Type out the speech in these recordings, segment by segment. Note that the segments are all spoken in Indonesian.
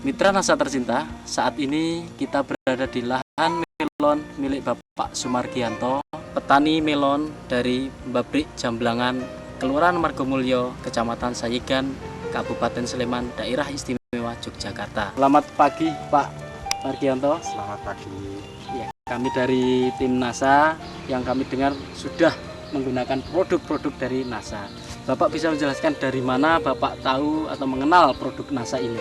Mitra NASA tercinta, saat ini kita berada di lahan melon milik Bapak Sumargianto, petani melon dari Pabrik Jamblangan, Kelurahan Margomulyo, Kecamatan Sayigan, Kabupaten Sleman, Daerah Istimewa Yogyakarta. Selamat pagi Pak Margianto. Selamat pagi. Ya, kami dari tim NASA yang kami dengar sudah menggunakan produk-produk dari NASA. Bapak bisa menjelaskan dari mana Bapak tahu atau mengenal produk NASA ini?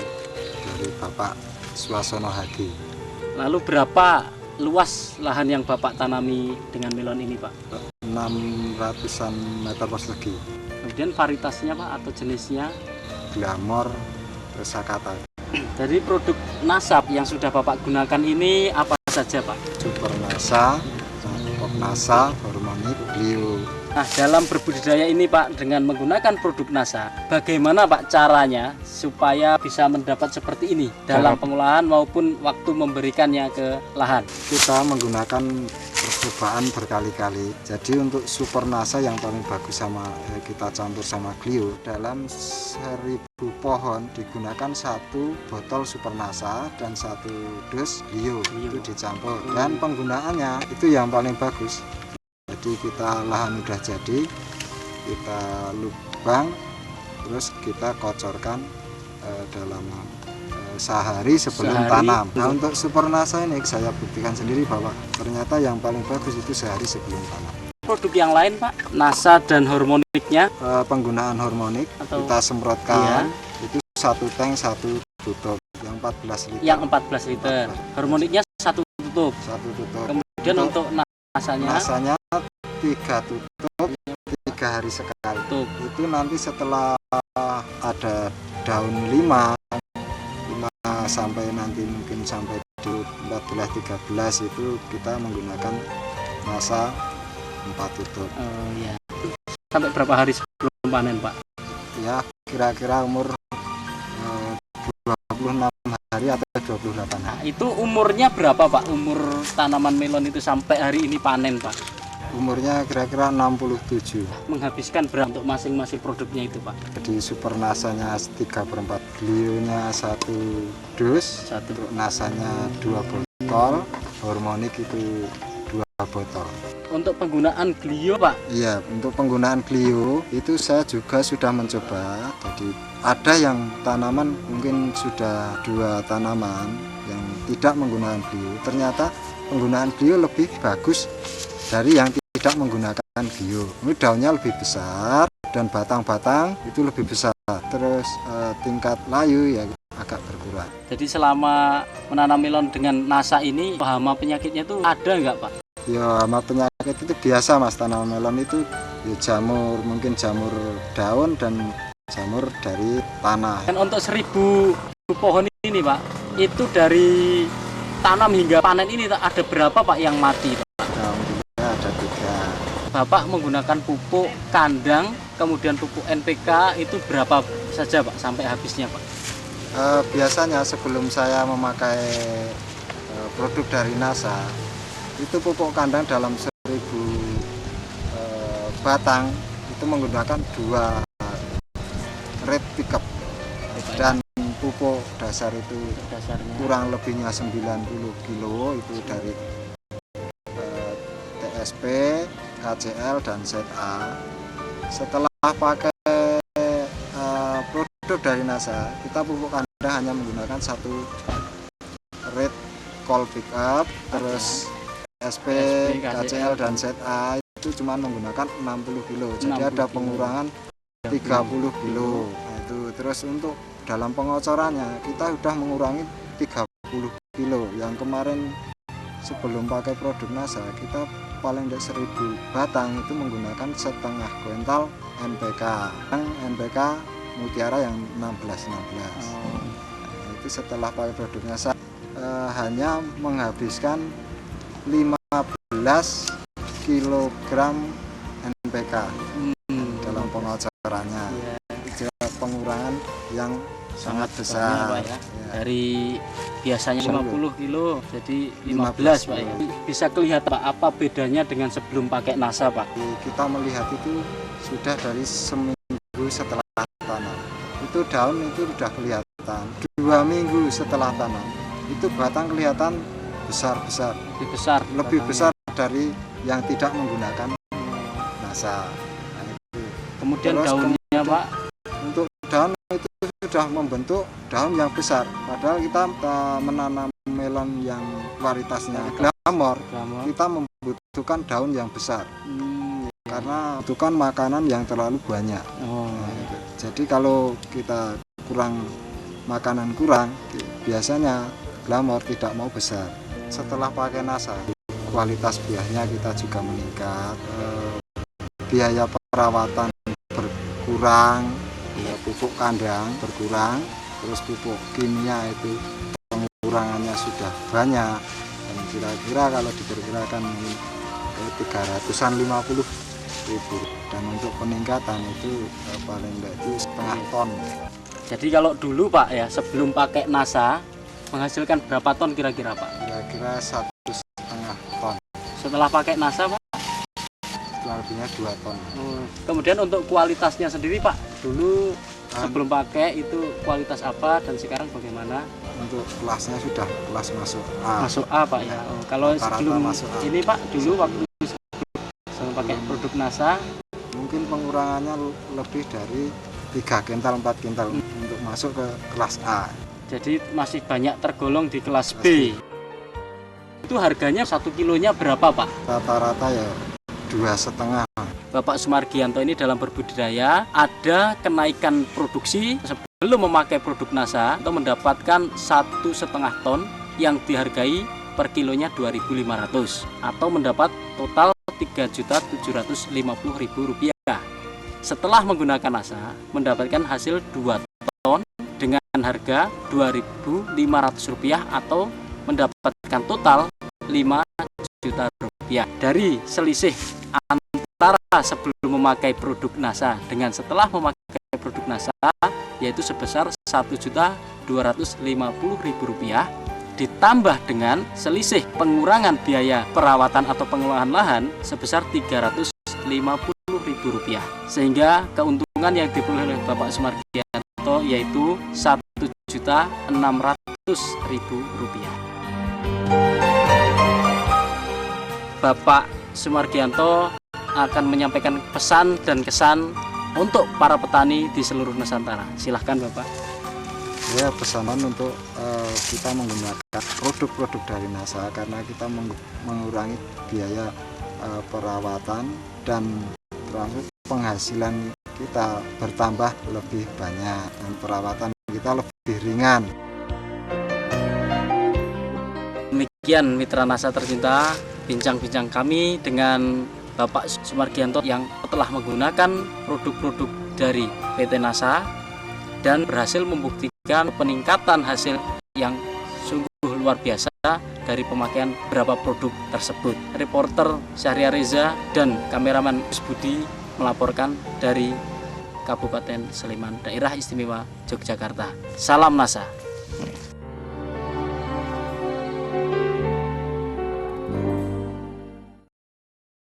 Dari Bapak Suasono Hadi. Lalu berapa luas lahan yang Bapak tanami dengan melon ini, Pak? 600-an meter persegi. Kemudian varietasnya, Pak, atau jenisnya? Glamor, Sakata. Dari produk NASA yang sudah Bapak gunakan ini apa saja, Pak? Super NASA, Pop NASA, Hormonik, Clio. Nah, dalam berbudidaya ini, Pak, dengan menggunakan produk NASA, bagaimana, Pak, caranya supaya bisa mendapat seperti ini dalam pengolahan maupun waktu memberikannya ke lahan? Kita menggunakan percobaan berkali-kali. Jadi untuk Super NASA yang paling bagus kita campur sama Clio. Dalam 1000 pohon digunakan 1 botol Super NASA dan 1 dus Clio. Itu dicampur. Dan penggunaannya itu yang paling bagus. Jadi kita lahan udah jadi, kita lubang, terus kita kocorkan dalam sehari sebelum tanam. Nah, untuk Super NASA ini saya buktikan sendiri bahwa ternyata yang paling bagus itu sehari sebelum tanam. Produk yang lain, Pak, NASA dan hormoniknya? Penggunaan hormonik kita semprotkan, itu 1 tank 1 tutup yang 14 liter. Yang 14 liter. Hormoniknya 1 tutup. 1 tutup. Kemudian untuk NASA-nya 3 tutup, 3 hari sekali. Itu nanti setelah ada daun 5 sampai nanti mungkin sampai di 14-13 itu kita menggunakan NASA 4 tutup. Oh ya. Sampai berapa hari sebelum panen, Pak? Ya, kira-kira umur 26 hari atau 28 hari. Nah, itu umurnya berapa, Pak? Umur tanaman melon itu sampai hari ini panen, Pak? Umurnya kira-kira 67. Menghabiskan berapa untuk masing-masing produknya itu, Pak? Jadi Super NASA-nya 3/4, Clio-nya 1 dus, NASA-nya 2 botol, hormonik itu 2 botol. Untuk penggunaan Clio, Pak? Iya, untuk penggunaan Clio itu saya juga sudah mencoba. Jadi ada yang tanaman mungkin sudah 2 tanaman yang tidak menggunakan Clio. Ternyata penggunaan Clio lebih bagus dari yang tidak menggunakan Clio. Ini daunnya lebih besar dan batang-batang itu lebih besar. Terus tingkat layu ya agak berkurang. Jadi selama menanam melon dengan NASA ini, hama penyakitnya itu ada nggak, Pak? Ya, hama penyakit itu biasa, Mas. Tanaman melon itu ya jamur, mungkin jamur daun dan jamur dari tanah. Dan untuk 1000 pohon ini, Pak, itu dari tanam hingga panen ini ada berapa, Pak, yang mati, Pak? Ada 3. Bapak menggunakan pupuk kandang, kemudian pupuk NPK itu berapa saja, Pak, sampai habisnya, Pak? Biasanya sebelum saya memakai produk dari NASA, itu pupuk kandang dalam 1000 batang itu menggunakan 2 red pickup dan pupuk dasar itu kurang lebihnya 90 kilo itu dari TSP, KCL dan ZA. Setelah pakai produk dari NASA, kita pupuk kandang hanya menggunakan 1 red call pickup, terus TSP, KCL dan ZA itu cuma menggunakan 60 kilo. Jadi ada pengurangan 30 kilo. Nah, itu terus untuk dalam pengocorannya kita sudah mengurangi 30 kilo. Yang kemarin sebelum pakai produk NASA kita paling tidak 1000 batang itu menggunakan setengah kuintal NPK. Yang NPK Mutiara yang 16-16. Nah, itu setelah pakai produk NASA hanya menghabiskan 15 kg NPK dalam pengocorannya. Itu pengurangan yang sangat besar, Pak, ya. Dari biasanya 50 kilo jadi 15, Pak, ya. Bisa kelihatan, Pak, apa bedanya dengan sebelum pakai NASA, Pak? Kita melihat itu sudah dari seminggu setelah tanam itu daun itu sudah kelihatan, 2 minggu setelah tanam itu batang kelihatan besar-besar, lebih besar dari yang tidak menggunakan NASA. Nah, itu. Kemudian Terus daunnya Pak, untuk daun itu sudah membentuk daun yang besar, padahal kita menanam melon yang kualitasnya glamor, kita membutuhkan daun yang besar karena membutuhkan makanan yang terlalu banyak. Nah, gitu. Jadi kalau kita makanan kurang, biasanya glamor tidak mau besar. Setelah pakai NASA, kualitas buahnya kita juga meningkat, biaya perawatan berkurang, ya, pupuk kandang berkurang, terus pupuk kimia itu pengurangannya sudah banyak, dan kira-kira kalau diperkirakan 350.000, dan untuk peningkatan itu paling tidak itu setengah ton. jadi kalau dulu Pak ya, sebelum pakai NASA menghasilkan berapa ton kira-kira Pak? Kira-kira 1,5 ton. Setelah pakai NASA Pak? Kurang lebihnya 2 ton. Kemudian untuk kualitasnya sendiri Pak, dulu sebelum pakai itu kualitas apa dan sekarang bagaimana? Untuk kelasnya sudah kelas masuk A. Masuk A Pak ya. Kalau Rata-rata sebelum masuk A. ini Pak, dulu waktu sebelum pakai produk NASA Mungkin pengurangannya lebih dari 3 kintal 4 kintal untuk masuk ke kelas A. jadi masih banyak tergolong di kelas B. Itu harganya 1 kilonya berapa Pak? Rata-rata ya 2,5. Bapak Sumargianto ini dalam berbudidaya ada kenaikan produksi sebelum memakai produk NASA atau mendapatkan 1,5 ton yang dihargai per kilonya 2.500 atau mendapat total Rp3.750.000. Setelah menggunakan NASA mendapatkan hasil 2 ton dengan harga Rp2.500 atau mendapatkan total Rp5 juta. Dari selisih antara sebelum memakai produk NASA dengan setelah memakai produk NASA yaitu sebesar Rp1.250.000 ditambah dengan selisih pengurangan biaya perawatan atau pengelolaan lahan sebesar Rp350.000, sehingga keuntungan yang diperoleh oleh Bapak Sumargianto yaitu Rp1.600.000. Bapak Sumargianto akan menyampaikan pesan dan kesan untuk para petani di seluruh Nusantara. Silahkan Bapak. Ya, pesanan untuk kita menggunakan produk-produk dari NASA karena kita mengurangi biaya perawatan dan termasuk penghasilan kita bertambah lebih banyak dan perawatan kita lebih ringan. Demikian mitra NASA tercinta, bincang-bincang kami dengan Bapak Sumargianto yang telah menggunakan produk-produk dari PT NASA dan berhasil membuktikan peningkatan hasil yang sungguh luar biasa dari pemakaian beberapa produk tersebut. Reporter Syahriar Reza dan kameraman Gus Budi melaporkan dari Kabupaten Sleman, Daerah Istimewa Yogyakarta. Salam NASA.